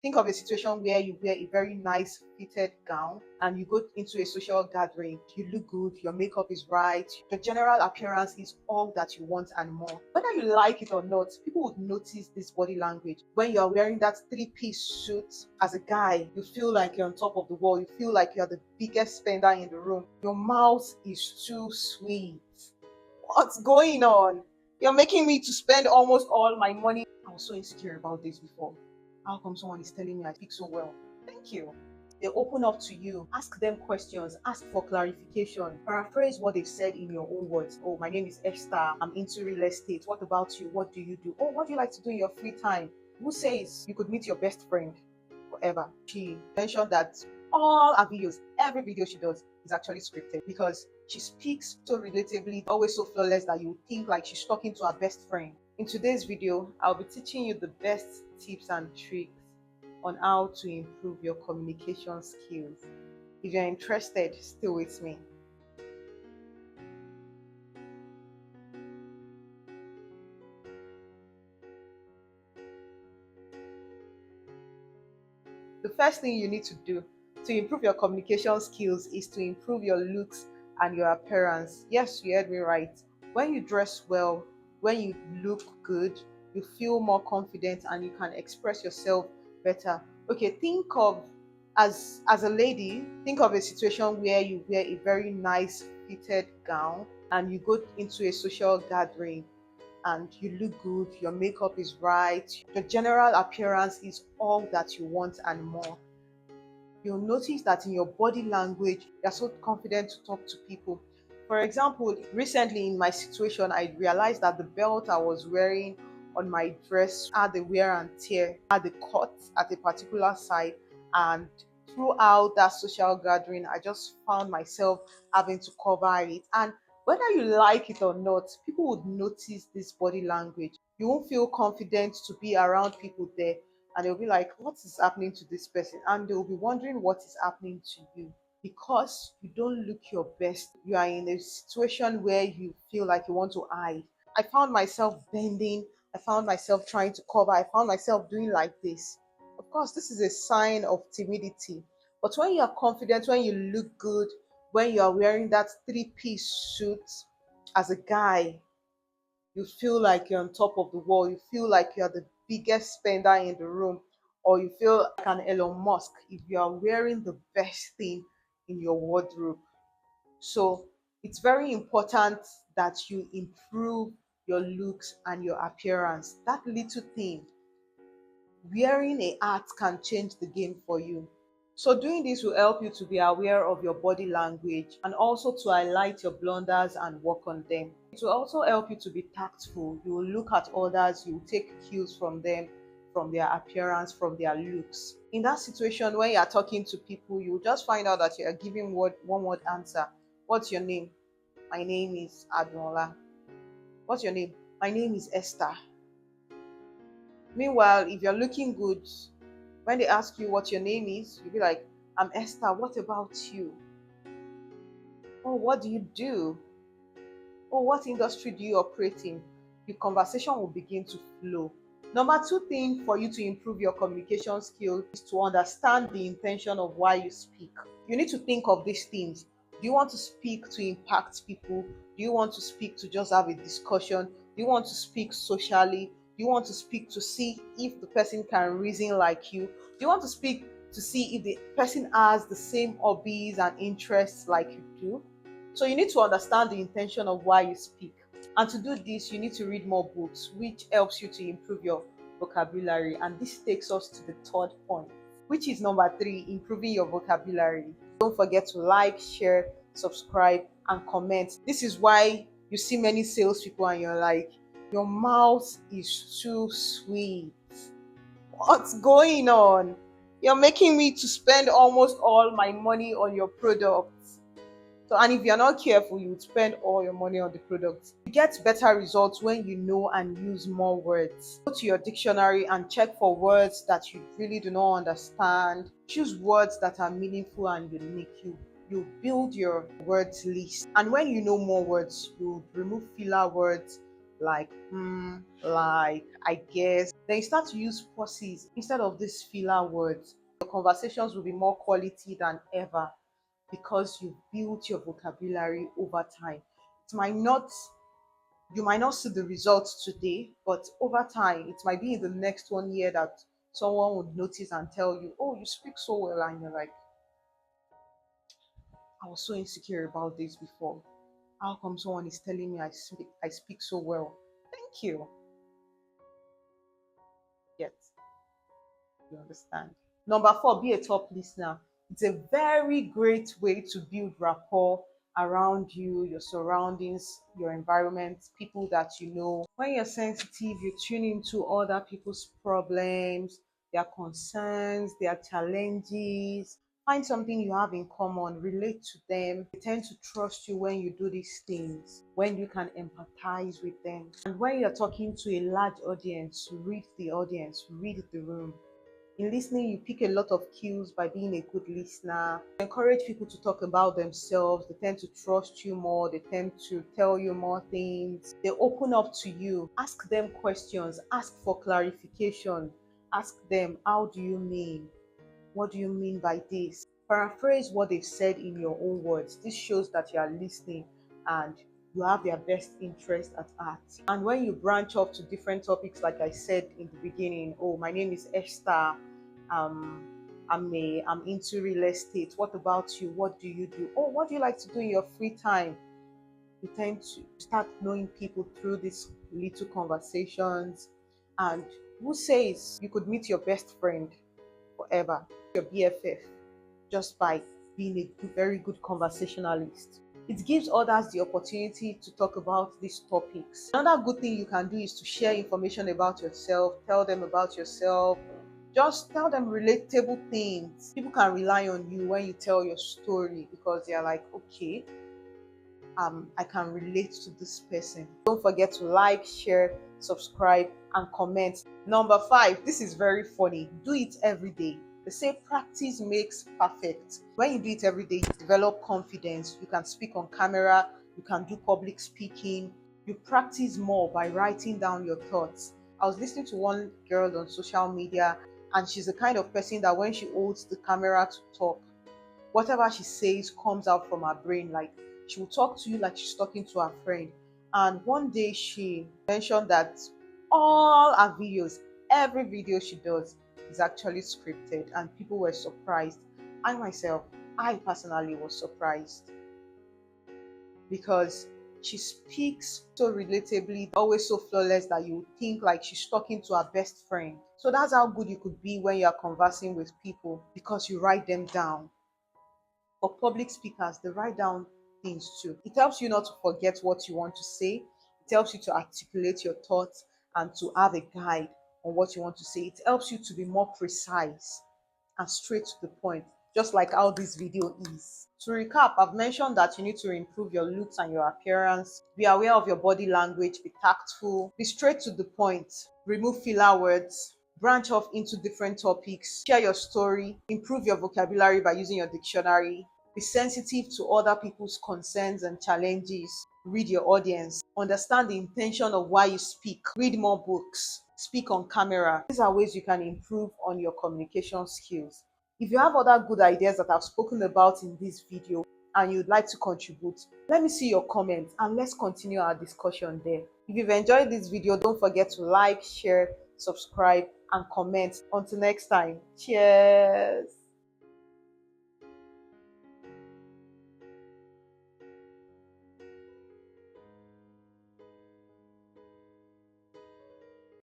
Think of a situation where you wear a very nice fitted gown and you go into a social gathering. You look good, your makeup is right, your general appearance is all that you want and more. Whether you like it or not, people would notice this body language. When you're wearing that three-piece suit, as a guy, you feel like you're on top of the world. You feel like you're the biggest spender in the room. Your mouth is too sweet. What's going on? You're making me to spend almost all my money. I was so insecure about this before. How come someone is telling me I speak so well? Thank you. They open up to you, ask them questions, ask for clarification, paraphrase what they've said in your own words. Oh, my name is Esther. I'm into real estate. What about you? What do you do? Oh, what do you like to do in your free time? Who says you could meet your best friend forever? She mentioned that all her videos, every video she does is actually scripted because she speaks so relatively, always so flawless that you think like she's talking to her best friend. In today's video, I'll be teaching you the best tips and tricks on how to improve your communication skills. If you're interested, stay with me. The first thing you need to do to improve your communication skills is to improve your looks and your appearance. Yes, you heard me right. When you dress well, when you look good, you feel more confident and you can express yourself better. Okay, think of as a lady, think of a situation where you wear a very nice fitted gown and you go into a social gathering and you look good, your makeup is right, your general appearance is all that you want and more. You'll notice that in your body language, you're so confident to talk to people. For example, recently in my situation, I realized that the belt I was wearing on my dress had the wear and tear, had the cut at a particular side, and throughout that social gathering, I just found myself having to cover it. And whether you like it or not, people would notice this body language. You won't feel confident to be around people there and they'll be like, what is happening to this person? And they'll be wondering what is happening to you because you don't look your best. You are in a situation where you feel like you want to hide. I found myself bending, I found myself trying to cover, I found myself doing like this. Of course, this is a sign of timidity. But when you are confident, when you look good, when you are wearing that three-piece suit as a guy, you feel like you're on top of the world, you feel like you're the biggest spender in the room, or you feel like an Elon Musk if you are wearing the best thing in your wardrobe. So it's very important that you improve your looks and your appearance. That little thing, wearing a hat can change the game for you. So doing this will help you to be aware of your body language and also to highlight your blunders and work on them. It will also help you to be tactful. You will look at others, you will take cues from them, from their appearance, from their looks. In that situation, when you are talking to people, you will just find out that you are giving one word answer. What's your name? My name is Adunola. What's your name? My name is Esther. Meanwhile, if you're looking good, when they ask you what your name is, you'll be like, I'm Esther. What about you? Oh, what do you do? Oh, what industry do you operate in? The conversation will begin to flow. Number two thing for you to improve your communication skills is to understand the intention of why you speak. You need to think of these things. Do you want to speak to impact people? Do you want to speak to just have a discussion? Do you want to speak socially? Do you want to speak to see if the person can reason like you? Do you want to speak to see if the person has the same hobbies and interests like you do? So you need to understand the intention of why you speak. And to do this, you need to read more books, which helps you to improve your vocabulary. And this takes us to the third point, which is number three, improving your vocabulary. Don't forget to like, share, subscribe, and comment. This is why you see many salespeople and you're like, your mouth is too sweet. What's going on? You're making me to spend almost all my money on your products. So, and if you're not careful, you would spend all your money on the product. You get better results when you know and use more words. Go to your dictionary and check for words that you really do not understand. Choose words that are meaningful and unique. You build your words list. And when you know more words, you remove filler words, like like I guess. Then you start to use pauses instead of these filler words. Your conversations will be more quality than ever because you built your vocabulary over time. It might not You might not see the results today, but over time, it might be in the next 1 year that someone would notice and tell you, "Oh, you speak so well," and you're like, "I was so insecure about this before. How come someone is telling me I speak so well?" Thank you. Yes, you understand. Number four, be a top listener. It's a very great way to build rapport around you, your surroundings, your environment, people that you know. When you're sensitive, you tune into other people's problems, their concerns, their challenges. Find something you have in common, relate to them. They tend to trust you when you do these things, when you can empathize with them. And when you're talking to a large audience, read the audience, read the room. In listening, you pick a lot of cues by being a good listener. Encourage people to talk about themselves. They tend to trust you more. They tend to tell you more things. They open up to you. Ask them questions. Ask for clarification. Ask them, how do you mean? What do you mean by this? Paraphrase what they've said in your own words. This shows that you are listening and you have their best interest at heart. And when you branch off to different topics, like I said in the beginning, oh, my name is Esther. Um, I'm into real estate. What about you? What do you do? Oh, what do you like to do in your free time? You tend to start knowing people through these little conversations. And who says you could meet your best friend forever, your BFF, just by being a very good conversationalist? It gives others the opportunity to talk about these topics. Another good thing you can do is to share information about yourself, tell them about yourself. Just tell them relatable things. People can rely on you when you tell your story because they're like, okay, I can relate to this person. Don't forget to like, share, subscribe, and comment. Number five, this is very funny. Do it every day. They say practice makes perfect. When you do it every day, you develop confidence. You can speak on camera, you can do public speaking. You practice more by writing down your thoughts. I was listening to one girl on social media, and she's the kind of person that when she holds the camera to talk, whatever she says comes out from her brain. Like she will talk to you like she's talking to her friend. And one day she mentioned that all her videos, every video she does is actually scripted, and people were surprised. I myself, I personally was surprised because she speaks so relatably, always so flawless that you would think like she's talking to her best friend. So that's how good you could be when you're conversing with people because you write them down. For public speakers, they write down things too. It helps you not to forget what you want to say. It helps you to articulate your thoughts and to have a guide on what you want to say. It helps you to be more precise and straight to the point, just like how this video is. To recap, I've mentioned that you need to improve your looks and your appearance, be aware of your body language, be tactful, be straight to the point, remove filler words, branch off into different topics, share your story, improve your vocabulary by using your dictionary, be sensitive to other people's concerns and challenges, read your audience, understand the intention of why you speak, read more books, speak on camera. These are ways you can improve on your communication skills. If you have other good ideas that I've spoken about in this video and you'd like to contribute, let me see your comments and let's continue our discussion there. If you've enjoyed this video, don't forget to like, share, subscribe, and comment. Until next time, cheers.